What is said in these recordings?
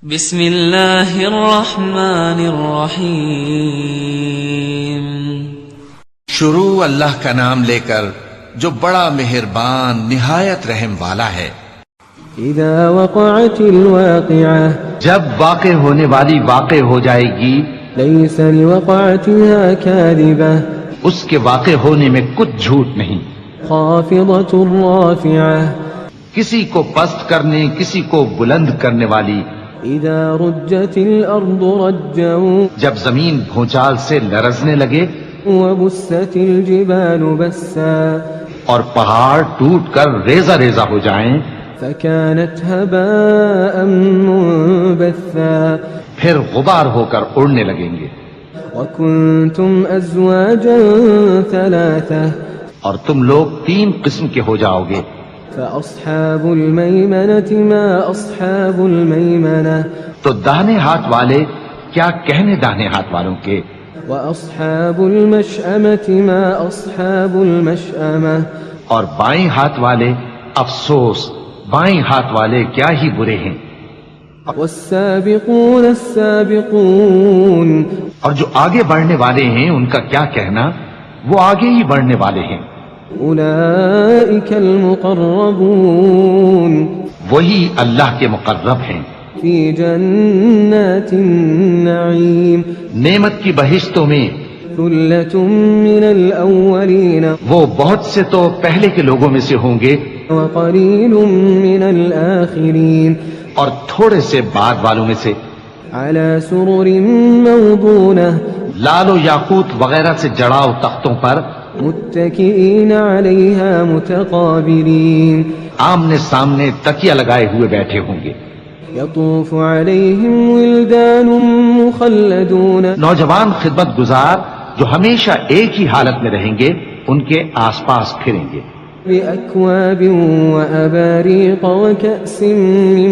بسم اللہ الرحمن الرحیم۔ شروع اللہ کا نام لے کر جو بڑا مہربان نہایت رحم والا ہے۔ اذا وقعت الواقعہ، جب واقع ہونے والی واقع ہو جائے گی، لیس لوقعتها کاذبہ، اس کے واقع ہونے میں کچھ جھوٹ نہیں، خافضۃ رافعہ، کسی کو پست کرنے کسی کو بلند کرنے والی، اذا رجت الارض رجا، جب زمین بھونچال سے لرزنے لگے وبست الجبال بسا، اور پہاڑ ٹوٹ کر ریزہ ریزہ ہو جائیں، فكانت هباء منبثا، پھر غبار ہو کر اڑنے لگیں گے، وكنتم ازواجا ثلاثة، اور تم لوگ 3 قسم کے ہو جاؤ گے، فأصحاب الميمنة ما أصحاب الميمنة، تو داہنے ہاتھ والے کیا کہنے داہنے ہاتھ والوں کے، وأصحاب المشأمة ما أصحاب المشأمة، اور بائیں ہاتھ والے افسوس بائیں ہاتھ والے کیا ہی برے ہیں، والسابقون السابقون، اور جو آگے بڑھنے والے ہیں ان کا کیا کہنا، وہ آگے ہی بڑھنے والے ہیں، أولئك المقربون، وہی اللہ کے مقرب ہیں، في جنات النعيم، نعمت کی بہشتوں میں، ثلة من الأولين وہ بہت سے تو پہلے کے لوگوں میں سے ہوں گے، وقليل من الآخرين، اور تھوڑے سے بعد والوں میں سے، على سرر موضونة، لال و یاقوت وغیرہ سے جڑاؤ تختوں پر، متكئين عليها متقابلين، آمنے سامنے تکیہ لگائے ہوئے بیٹھے ہوں گے، يطوف عليهم ولدان مخلدون، نوجوان خدمت گزار جو ہمیشہ ایک ہی حالت میں رہیں گے ان کے آس پاس پھریں گے، بأكواب وأباريق وكأس من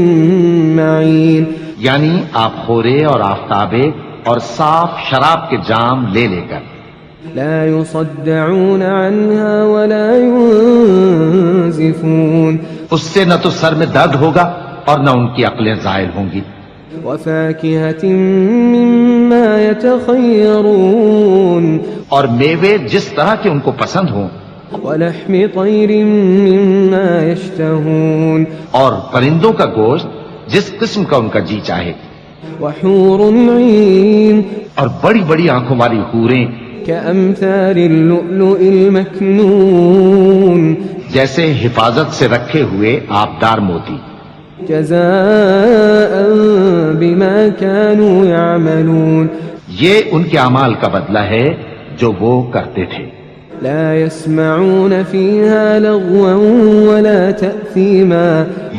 معين، یعنی آبخورے اور آفتابے اور صاف شراب کے جام لے لے کر، لا يصدعون عنها ولا ينزفون، اس سے نہ تو سر میں درد ہوگا اور نہ ان کی عقلیں زائل ہوں گی، وفاكهة مما يتخيرون، اور میوے جس طرح کے ان کو پسند ہوں، ولحم طير مما يشتهون، اور پرندوں کا گوشت جس قسم کا ان کا جی چاہے، وحور عين اور بڑی بڑی آنکھوں والی حوریں كأمثال اللؤلؤ المكنون، جیسے حفاظت سے رکھے ہوئے آبدار موتی، جزاء بما كانوا يعملون، یہ ان کے اعمال کا بدلہ ہے جو وہ کرتے تھے، لا يسمعون فيها لغوا ولا تأثيما،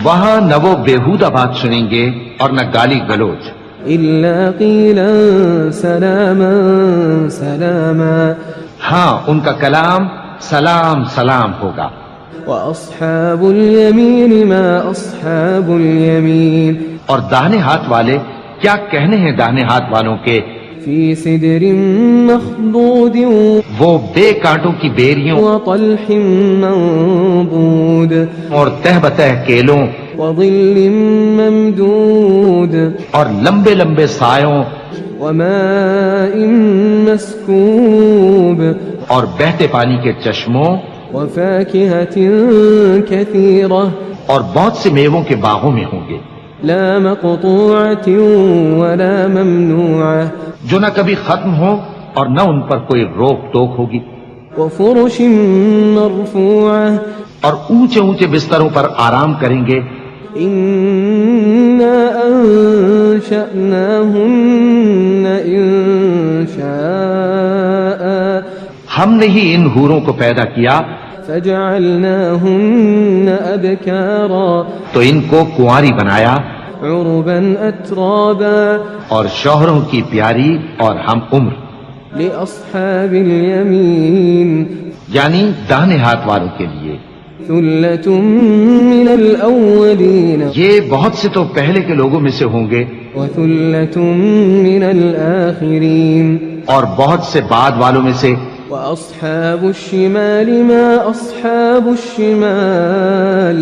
وہاں نہ وہ بیہودہ بات سنیں گے اور نہ گالی گلوچ، إلا قيلا سلاما سلاما، ہاں ان کا کلام سلام سلام ہوگا، وأصحاب اليمين ما أصحاب اليمين، اور داہنے ہاتھ والے کیا کہنے ہیں داہنے ہاتھ والوں کے، في سدر مخضود وہ بے کانٹوں کی بیریوں وطلح منضود، اور تہ بتہ کیلوں وظل ممدود، اور لمبے لمبے سایوں وماء مسكوب، اور بہتے پانی کے چشموں وفاكهة كثيرة، اور بہت سے میووں کے باغوں میں ہوں گے، لا مقطوعة ولا ممنوعة، جو نہ کبھی ختم ہو اور نہ ان پر کوئی روک ٹوک ہوگی، وفرش مرفوعة، اور اونچے اونچے بستروں پر آرام کریں گے، إنا أنشأناهن إنشاء، ہم نے ہی ان حوروں کو پیدا کیا فجعلناهن أبكارا، تو ان کو کنواری بنایا، عربا أترابا، اور شوہروں کی پیاری اور ہم عمر، لأصحاب اليمين، یعنی داہنے ہاتھ والوں کے لیے، ثلة من الأولين یہ بہت سے تو پہلے کے لوگوں میں سے ہوں گے وثلة من الآخرين، اور بہت سے بعد والوں میں سے، وأصحاب الشمال ما أصحاب الشمال،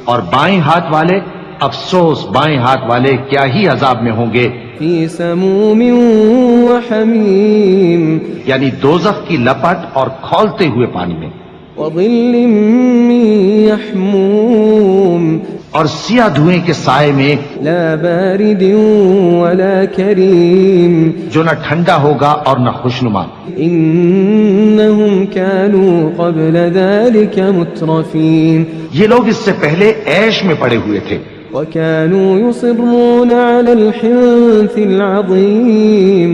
اور بائیں ہاتھ والے افسوس بائیں ہاتھ والے کیا ہی عذاب میں ہوں گے، في سموم وحميم یعنی دوزخ کی لپٹ اور کھولتے ہوئے پانی میں، وظل من يحموم اور سیاہ دھوئیں کے سائے میں، لا بارد ولا كريم جو نہ ٹھنڈا ہوگا اور نہ خوشنما۔ إنهم كانوا قبل ذلك مترفين یہ لوگ اس سے پہلے عیش میں پڑے ہوئے تھے، وكانوا يصرون على الحنث العظيم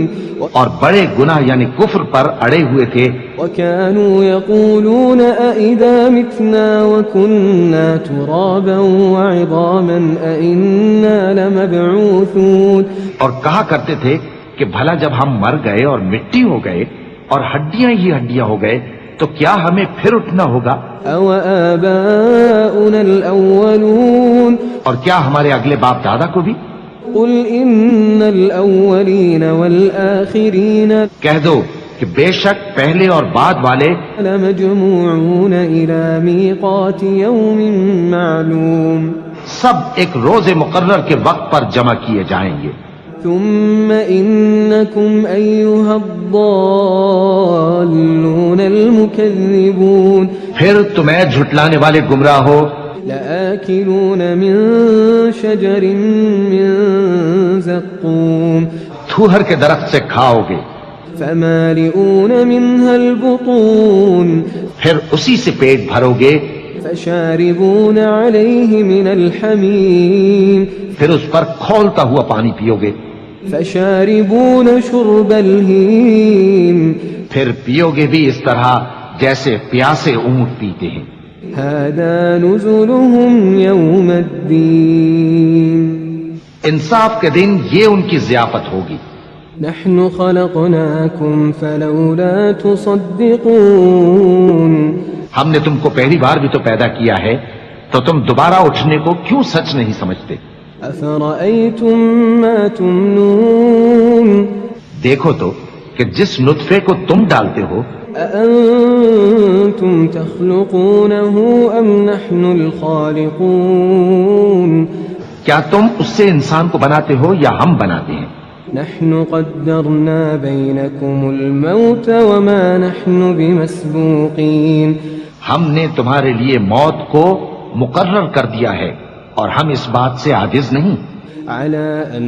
اور بڑے گناہ یعنی کفر پر اڑے ہوئے تھے، وكانوا يقولون أئذا متنا وكنا ترابا وعظاما أئنا لمبعوثون اور کہا کرتے تھے کہ بھلا جب ہم مر گئے اور مٹی ہو گئے اور ہڈیاں ہی ہڈیاں ہو گئے تو کیا ہمیں پھر اٹھنا ہوگا؟ أو آباؤنا الأولون اور کیا ہمارے اگلے باپ دادا کو بھی؟ قل إن الأولين والآخرين کہہ دو کہ بے شک پہلے اور بعد والے لمجموعون إلى ميقات يوم معلوم سب ایک روز مقرر کے وقت پر جمع کیے جائیں گے، ثم إنكم أيها الضالون المكذبون پھر تمہیں جھٹلانے والے گمراہ ہو، لآكلون من شجر من زقوم تھوہر کے درخت سے کھاؤ گے، فمالئون منها البطون پھر اسی سے پیٹ بھرو گے، فشاربون عليه من الحميم پھر اس پر کھولتا ہوا پانی پیو گے، فشاربون شرب الهيم پھر پیو گے بھی اس طرح جیسے پیاسے اونٹ پیتے ہیں۔ هذا نزلهم يوم الدين انصاف کے دن یہ ان کی ضیافت ہوگی۔ نحن خلقناكم فلولا تصدقون ہم نے تم کو پہلی بار بھی تو پیدا کیا ہے تو تم دوبارہ اٹھنے کو کیوں سچ نہیں سمجھتے؟ أفرأيتم ما تمنون دیکھو تو کہ جس نطفے کو تم ڈالتے ہو، أأنتم تخلقونه أم نحن الخالقون کیا تم اس سے انسان کو بناتے ہو یا ہم بناتے ہیں؟ نحن قدرنا بينكم الموت وما نحن بمسبوقين ہم نے تمہارے لیے موت کو مقرر کر دیا ہے اور ہم اس بات سے عاجز نہیں، على أن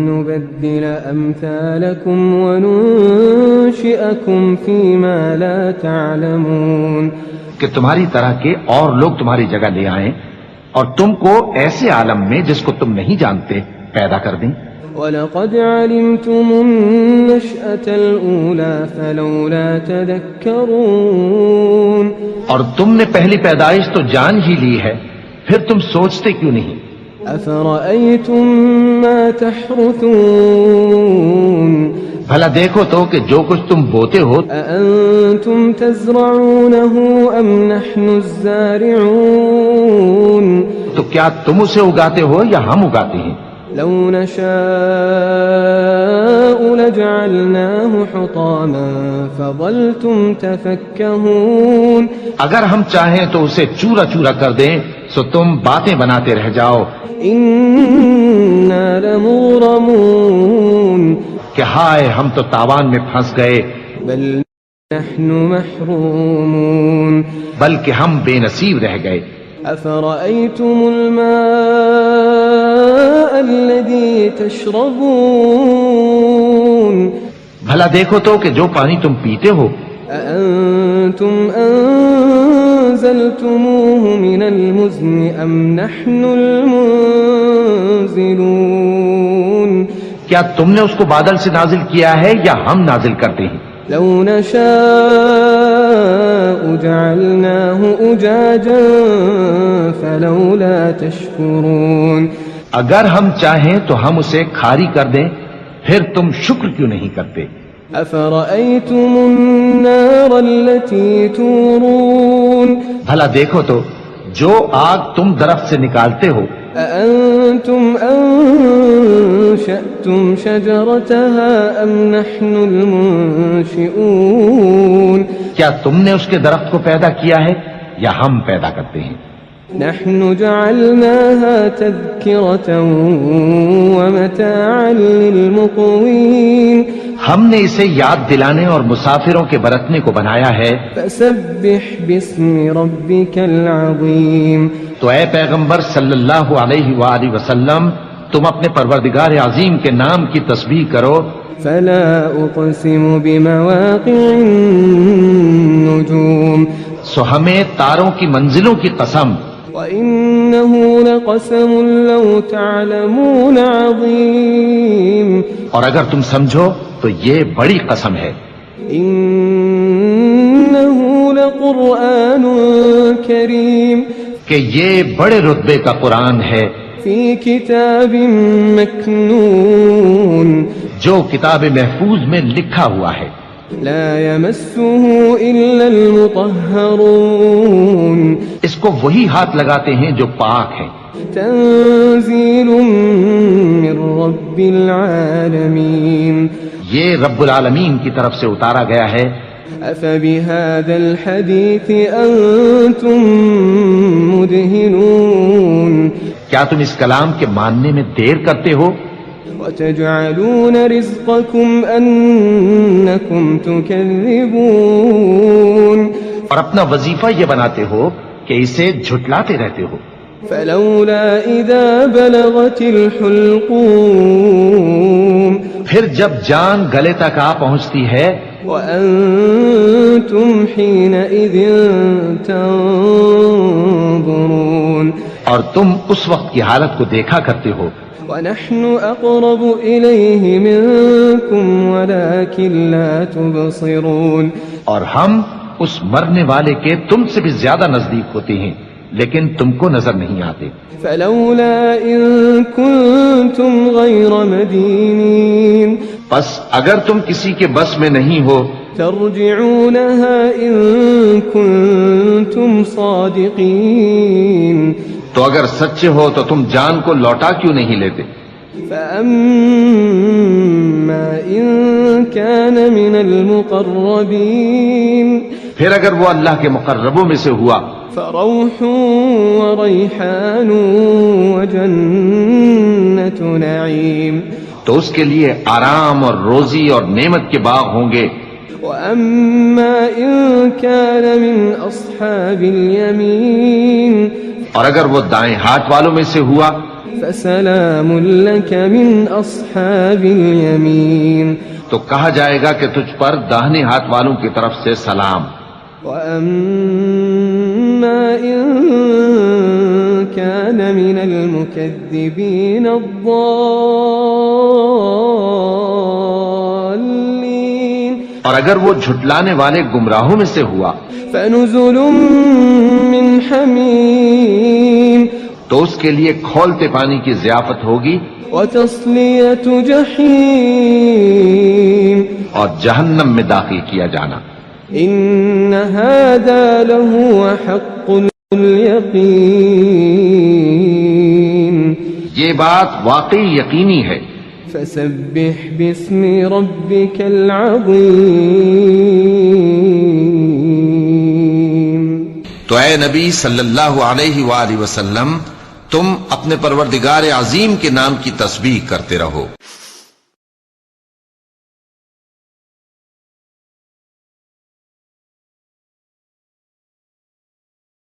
نبدل أمثالكم وننشئكم فيما لا تعلمون کہ تمہاری طرح کے اور لوگ تمہاری جگہ لے آئیں اور تم کو ایسے عالم میں جس کو تم نہیں جانتے پیدا کر دیں۔ وَلَقَدْ عَلِمْتُمُ النَّشْأَةَ الْأُولَى فَلَوْلَا تَذَكَّرُونَ اور تم نے پہلی پیدائش تو جان ہی لی ہے، پھر تم سوچتے کیوں نہیں؟ أَفَرَأَيْتُم مَّا تَحْرُثُونَ بھلا دیکھو تو کہ جو کچھ تم بوتے ہو، أَأَنتُمْ تَزْرَعُونَهُ أَمْ نَحْنُ الزَّارِعُونَ تو کیا تم اسے اگاتے ہو یا ہم اگاتے ہیں؟ لو نشاء لجعلناه حطاما فظلتم تفكهون اگر ہم چاہیں تو اسے چورا چورا کر دیں سو تم باتیں بناتے رہ جاؤ إنا لمغرمون کہ ہائے ہم تو تاوان میں پھنس گئے، بل نحن محرومون بلکہ ہم بے نصیب رہ گئے۔ أفرأيتم الماء الذي تشربون بھلا دیکھو تو کہ جو پانی تم پیتے ہو، أأنتم أنزلتموه من المزن أم نحن المنزلون کیا تم نے اس کو بادل سے نازل کیا ہے یا ہم نازل کرتے ہیں؟ لو نشاء جعلناه أجاجا فلولا تشكرون اگر ہم چاہیں تو ہم اسے کھاری کر دیں، پھر تم شکر کیوں نہیں کرتے؟ أفرأيتم النار التي تورون بھلا دیکھو تو جو آگ تم درخت سے نکالتے ہو، أأنتم أنشأتم شجرتها أم نحن المنشئون کیا تم نے اس کے درخت کو پیدا کیا ہے یا ہم پیدا کرتے ہیں؟ نحن جعلناها تذكرة ومتاعا للمقوين ہم نے اسے یاد دلانے اور مسافروں کے برتنے کو بنایا ہے. فسبح باسم ربك العظيم تو اے پیغمبر صلی اللہ علیہ وآلہ وسلم تم اپنے پروردگار عظیم کے نام کی تسبیح کرو. فلا أقسم بمواقع النجوم سو ہمیں تاروں کی منزلوں کی قسم. وإنه لقسم لو تعلمون عظيم اور اگر تم سمجھو تو یہ بڑی قسم ہے. إنه لقرآن كريم کہ یہ بڑے رتبے کا قرآن ہے في كتاب مكنون جو کتاب محفوظ میں لکھا ہوا ہے. لا يمسه إلا المطهرون اس کو وہی ہاتھ لگاتے ہیں جو پاک ہیں. تنزيل من رب العالمين یہ رب العالمین کی طرف سے اتارا گیا ہے. أفبهذا الحديث أنتم مدهنون کیا تم اس کلام کے ماننے میں دیر کرتے ہو؟ وتجعلون رزقكم أنكم تكذبون اور اپنا وظیفہ یہ بناتے ہو کہ اسے جھٹلاتے رہتے ہو. فلولا إذا بلغت الحلقوم پھر جب جان گلے تک آ پہنچتی ہے وأنتم حينئذ تنظرون اور تم اس وقت کی حالت کو دیکھا کرتے ہو. ونحن أقرب إليه منكم ولكن لا تبصرون اور ہم اس مرنے والے کے تم سے بھی زیادہ نزدیک ہوتے ہیں لیکن تم کو نظر نہیں آتے. فلولا إن كنتم غير مدينين بس اگر تم کسی کے بس میں نہیں ہو ترجعونها إن كنتم صادقين تو اگر سچے ہو تو تم جان کو لوٹا کیوں نہیں لیتے. فأما إن كان من المقربين پھر اگر وہ اللہ کے مقربوں میں سے ہوا فروح وريحان وجنة نعيم تو اس کے لیے آرام اور روزی اور نعمت کے باغ ہوں گے. وأما إن كان من أصحاب اليمين اور اگر وہ دائیں ہاتھ والوں میں سے ہوا فسلام لك من أصحاب اليمين تو کہا جائے گا کہ تجھ پر داہنے ہاتھ والوں کی طرف سے سلام. وأما إن كان من المكذبين الضالين اور اگر وہ جھٹلانے والے گمراہوں میں سے ہوا فنزل من حميم تو اس کے لیے کھولتے پانی کی ضیافت ہوگی وتصلية جحيم اور جہنم میں داخل کیا جانا. إن هذا لهو حق اليقين یہ بات واقعی یقینی ہے. فسبح باسم ربك العظيم تو اے نبی صلی اللہ علیہ وآلہ وسلم تم اپنے پروردگار عظیم کے نام کی تسبیح کرتے رہو.